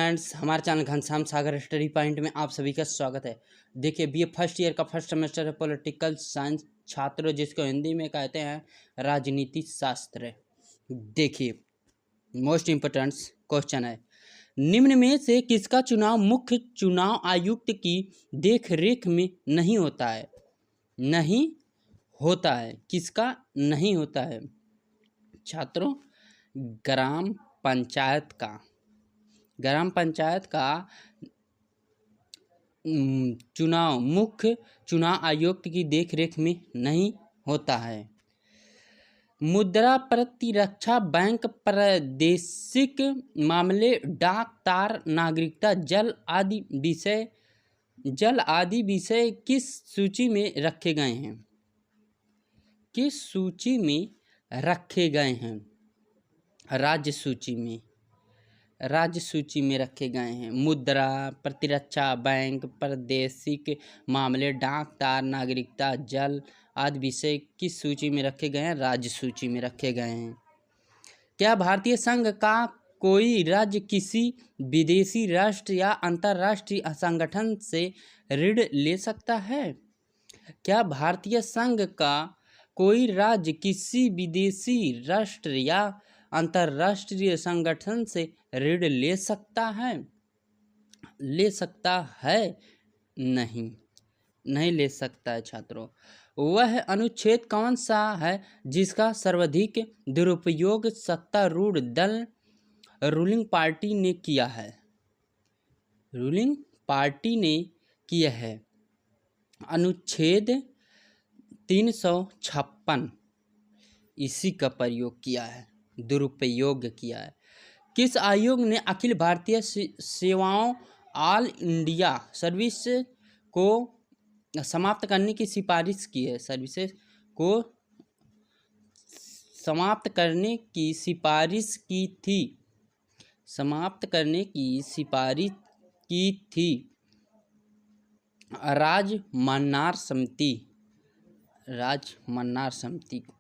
Friends, हमारे channel Ghanshyam सागर study point में आप सभी का स्वागत है। देखिए, बीए फर्स्ट ईयर का फर्स्ट सेमेस्टर है पॉलिटिकल साइंस छात्र, जिसको हिंदी में कहते हैं राजनीति शास्त्र। देखिए, मोस्ट इम्पोर्टेंट क्वेश्चन है, निम्न में से किसका चुनाव मुख्य चुनाव आयुक्त की देखरेख में नहीं होता है? नहीं होता है, किसका नहीं होता है छात्रों? ग्राम पंचायत का। ग्राम पंचायत का चुनाव मुख्य चुनाव आयुक्त की देखरेख में नहीं होता है। मुद्रा प्रतिरक्षा बैंक, प्रादेशिक मामले, डाक तार, नागरिकता, जल आदि विषय किस सूची में रखे गए हैं? किस सूची में रखे गए हैं? राज्य सूची में। राज्य सूची में रखे गए हैं। मुद्रा प्रतिरक्षा बैंक, प्रादेशिक मामले, डाक तार, नागरिकता, जल आदि विषय किस सूची में रखे गए हैं? राज्य सूची में रखे गए हैं। क्या भारतीय संघ का कोई राज्य किसी विदेशी राष्ट्र या अंतर्राष्ट्रीय संगठन से ऋण ले सकता है? क्या भारतीय संघ का कोई राज्य किसी विदेशी राष्ट्र या अंतर्राष्ट्रीय संगठन से ऋण ले सकता है? ले सकता है? नहीं ले सकता है छात्रों। वह अनुच्छेद कौन सा है जिसका सर्वाधिक दुरुपयोग सत्तारूढ़ दल रूलिंग पार्टी ने किया है? रूलिंग पार्टी ने किया है अनुच्छेद 356, इसी का प्रयोग किया है, दुरुपयोग किया है। किस आयोग ने अखिल भारतीय सेवाओं ऑल इंडिया सर्विस को समाप्त करने की सिफारिश की है? सर्विसेज को समाप्त करने की सिफारिश की थी। समाप्त करने की सिफारिश की थी राजमन्नार समिति। राजमन्नार समिति को।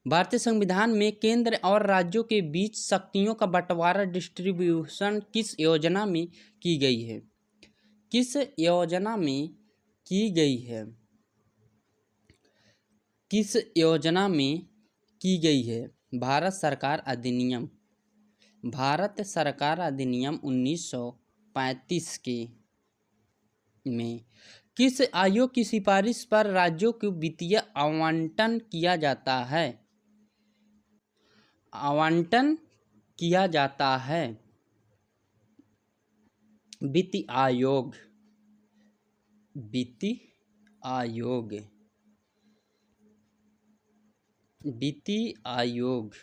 भारतीय संविधान में केंद्र और राज्यों के बीच शक्तियों का बंटवारा डिस्ट्रीब्यूशन किस योजना में की गई है? किस योजना में की गई है? किस योजना में की गई है? भारत सरकार अधिनियम। भारत सरकार अधिनियम 1935 के में किस आयोग की सिफारिश पर राज्यों को वित्तीय आवंटन किया जाता है? आवंटन किया जाता है वित्त आयोग। वित्त आयोग। वित्त आयोग।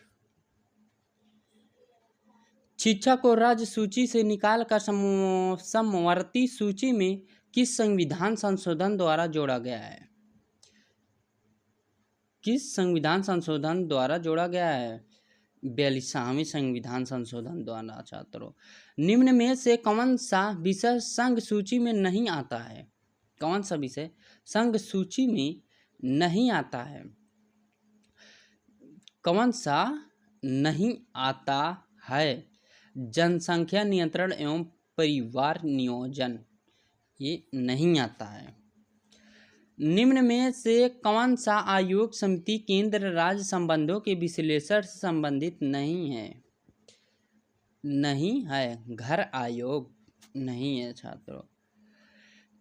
शिक्षा को राज्य सूची से निकालकर समवर्ती सूची में किस संविधान संशोधन द्वारा जोड़ा गया है? किस संविधान संशोधन द्वारा जोड़ा गया है? 42वें संविधान संशोधन द्वारा छात्रों। निम्न में से कौन सा विषय संघ सूची में नहीं आता है? कौन सा विषय संघ सूची में नहीं आता है? कौन सा नहीं आता है? जनसंख्या नियंत्रण एवं परिवार नियोजन, ये नहीं आता है। निम्न में से कौन सा आयोग समिति केंद्र राज्य संबंधों के विश्लेषण से संबंधित नहीं है? नहीं है। घर आयोग नहीं है छात्रों।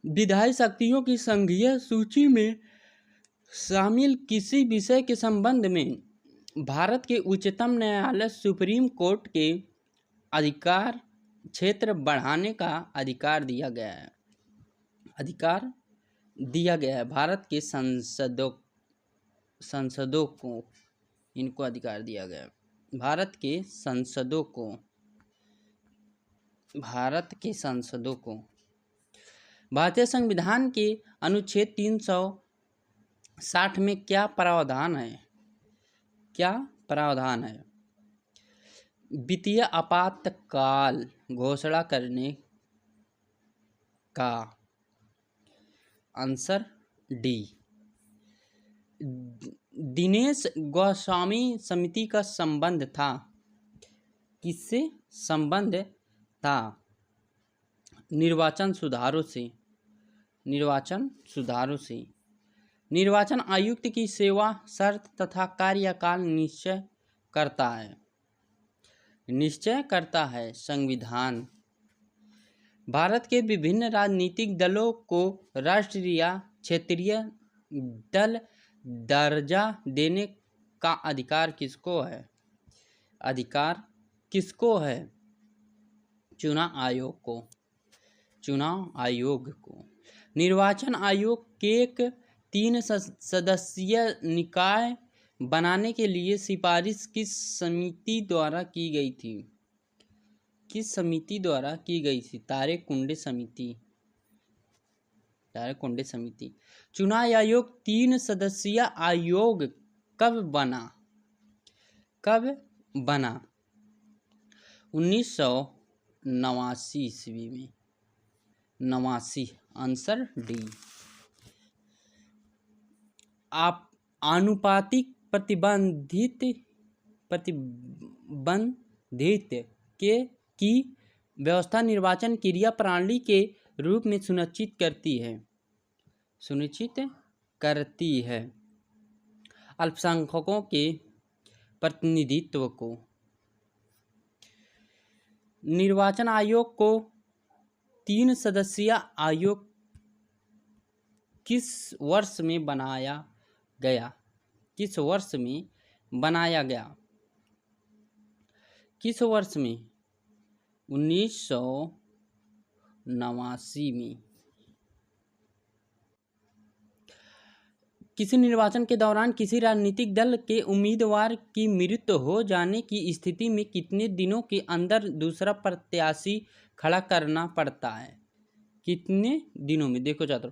विधायी शक्तियों की संघीय सूची में शामिल किसी विषय के संबंध में भारत के उच्चतम न्यायालय सुप्रीम कोर्ट के अधिकार क्षेत्र बढ़ाने का अधिकार दिया गया है। अधिकार दिया गया है भारत के संसदों को, इनको अधिकार दिया गया है। भारत के संसदों को। भारत के संसदों को। भारतीय संविधान के अनुच्छेद 360 में क्या प्रावधान है? क्या प्रावधान है? वित्तीय आपातकाल घोषणा करने का। Answer D. दिनेश गोस्वामी समिति का संबंध था। किससे संबंध था? निर्वाचन सुधारों से निर्वाचन आयुक्त की सेवा शर्त तथा कार्यकाल निश्चय करता है संविधान। भारत के विभिन्न राजनीतिक दलों को राष्ट्रीय या क्षेत्रीय दल दर्जा देने का अधिकार किसको है? चुनाव आयोग को। निर्वाचन आयोग के एक 3 सदस्यीय निकाय बनाने के लिए सिफारिश किस समिति द्वारा की गई थी? तारे-कुंडे समिति। चुनाव आयोग 3 सदस्यीय आयोग कब बना? 1989 ईस्वी में। 89, आंसर डी। आप आनुपातिक प्रतिबंधित की व्यवस्था निर्वाचन क्रिया प्रणाली के रूप में सुनिश्चित करती है अल्पसंख्यकों के प्रतिनिधित्व को। निर्वाचन आयोग को 3 सदस्यीय आयोग किस वर्ष में बनाया गया? 1989 में। किसी निर्वाचन के दौरान किसी राजनीतिक दल के उम्मीदवार की मृत्यु हो जाने की स्थिति में कितने दिनों के अंदर दूसरा प्रत्याशी खड़ा करना पड़ता है? कितने दिनों में? देखो छात्रों,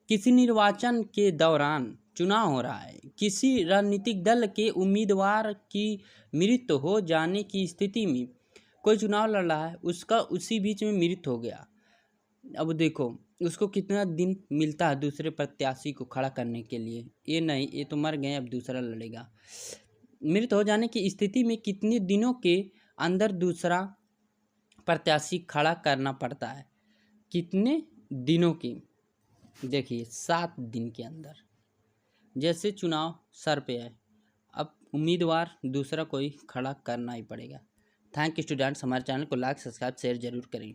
किसी निर्वाचन के दौरान चुनाव हो रहा है, किसी राजनीतिक दल के उम्मीदवार की मृत्यु हो जाने की स्थिति में कोई चुनाव लड़ रहा है, उसका उसी बीच में मृत्यु हो गया। अब देखो उसको कितना दिन मिलता है दूसरे प्रत्याशी को खड़ा करने के लिए? ये नहीं, ये तो मर गए, अब दूसरा लड़ेगा। मृत्यु हो जाने की स्थिति में कितने दिनों के अंदर दूसरा प्रत्याशी खड़ा करना पड़ता है? कितने दिनों की? देखिए 7 दिन के अंदर। जैसे चुनाव सर पे है, अब उम्मीदवार दूसरा कोई खड़ा करना ही पड़ेगा। थैंक यू स्टूडेंट्स, हमारे चैनल को लाइक, सब्सक्राइब, शेयर जरूर करें।